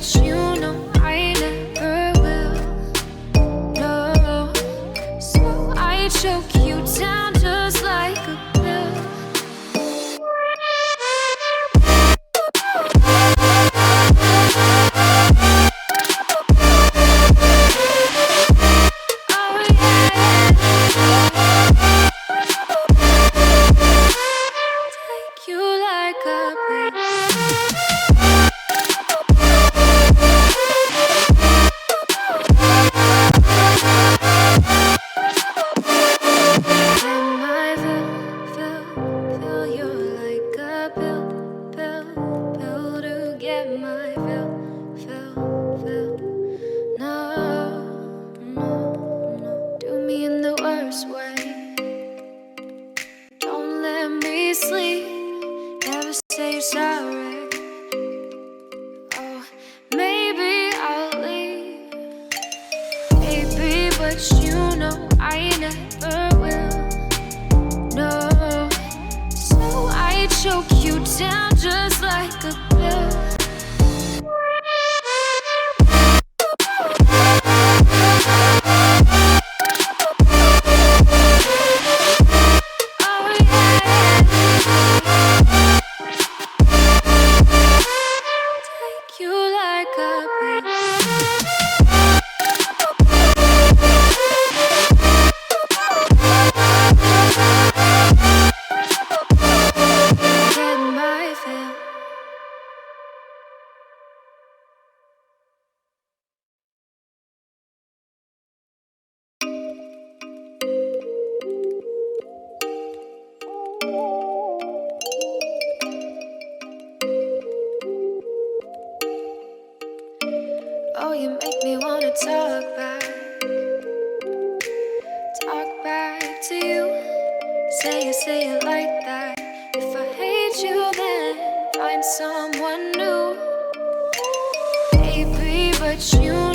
but you know I never will. No, so I choke you down just like a pill. Choke you down just like a pill. Oh, you make me wanna talk back to you. Say it like that. If I hate you, then find someone new. Baby, but you